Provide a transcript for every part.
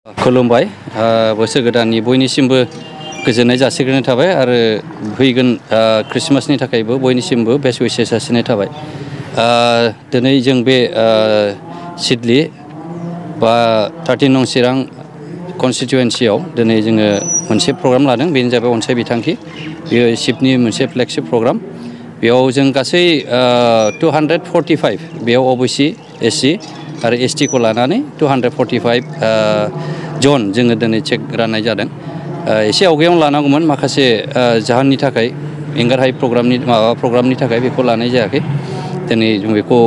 खुलुमबाय बोसोर गोदाननि बयनिसिमबो गोजोननाय जासिग्रोनाय थाबाय आरो फैगोन क्रिसमासनि थाखायबो बयनिसिमबो बेस्ट विशेस जासिनाय थाबाय। दिनै जों बे सिडली बा 13 नं चिरां कन्स्टिटुवेन्सियाव दिनै जोङो मोनसे प्रग्राम लादों। बेनो जाबाय अनसाय बिथांखि। बेयो शिबनि मोनसे फ्लेगशिप प्रग्राम। बेयाव जों गासै 245 बेयाव ओबीसी एससी आरो एसटी खौ लानानै 245 जन जोङो दिनै चेक राननाय जादों। एसे आवगायावनो लानांगौमोन माखासे जाहोननि थाखाय एंगारहायै प्रग्रामनि थाखाय बेखौ लानाय जायाखै। दिनै जों बेखौ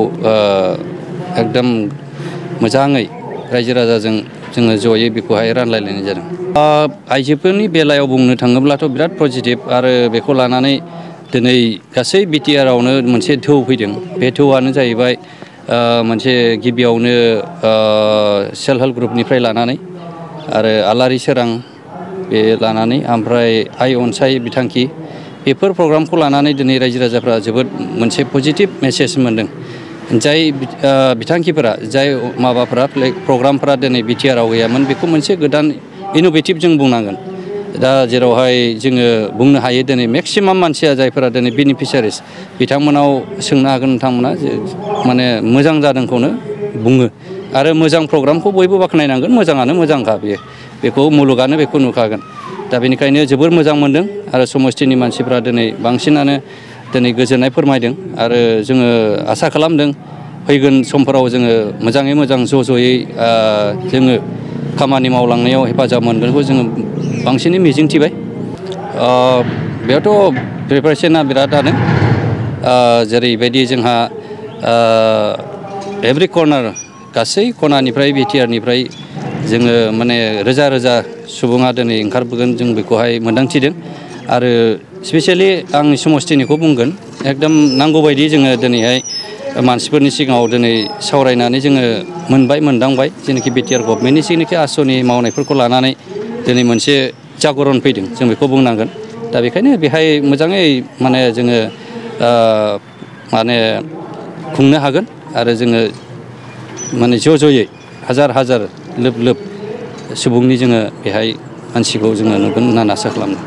एकदम मोजाङै रायजो राजाजों जोङो जयै बेखौहाय रानलायलायनाय जादों। आइजोफोरनि बेलायाव बुंनो थाङोब्लाथ' बिराद पजिटिभ आरो बेखौ लानानै दिनै गासै बिटिआरआवनो मोनसे थौ फैदों। बे थौआनो जाहैबाय मोनसे गिबियावनो सेल्फ हेल्प ग्रुपनिफ्राय लानानै आरो आलारि सोरां बे लानानै ओमफ्राय आइ अनसाय बिथांखि बेफोर प्रग्रामखौ लानानै दिनै रायजो राजाफ्रा जोबोद मोनसे पजिटिभ मेसेज मोनदों। जाय बिथांखिफोरा जाय प्रग्रामफोरा दिनै बिटिआरआव गैयामोन बेखौ मोनसे गोदान इन'भेटिभ जों बुंनांगोन। दा जेरावहाय जोङो बुंनो हायो दिनै मेक्सिमाम मानसिया जायफोरा दिनै बेनिफिसियारिस बिथांमोनाव सोंनो हागोन नोंथांमोना माने मोजां जादोंखौनो बुङो आरो मोजां प्रग्रामखौ बयबो बाख्नायनांगोन। मोजाङानो मोजांखा बेखौ मुलुगानो बेखौ नुखागोन। दा बेनिखायनो जोबोर मोजां मोनदों आरो समस्थिनि मानसिफ्रा दिनै बांसिनानो दिनै गोजोननाय फोरमायदों आरो जोङो आसा खालामदों फैगोन समफोराव जोङो मोजाङै मोजां ज'यै जोङो खामानि मावलांनायाव हेफाजाब मोनगोनखौ जोङो बांसिनै मिजिंथिबाय। बेयावथ' प्रिपारेसना बिरादानो जेरैबायदि जोंहा एभ्रि कर्नार गासै खनानिफ्राय बिटिआरनिफ्राय जोङो माने रोजा रोजा सुबुङा दिनै ओंखारबोगोन जों बेखौहाय मोन्दांथिदों आरो स्पेसियेलि आंनि समस्थिनिखौ बुंगोन एकदम नांगौबायदि जोङो दिनैहाय मानसिफोरनि सिगाङाव दिनै सावरायनानै जोङो मोनदांबाय जेनाखि बिटिआर गभर्नमेन्टनि जेनाखि आसनि मावनायफोरखौ लानानै दिनै मोनसे जागरन फैदों जों बेखौ बुंनांगोन। दा बेखायनो बेहाय मोजाङै माने जोङो खुंनो हागोन आरो जोङो माने ज'यै हाजार लोब सुबुंनि जोङो बेहाय मानसिखौ जोङो नुगोन होननानै आसा खालामदों।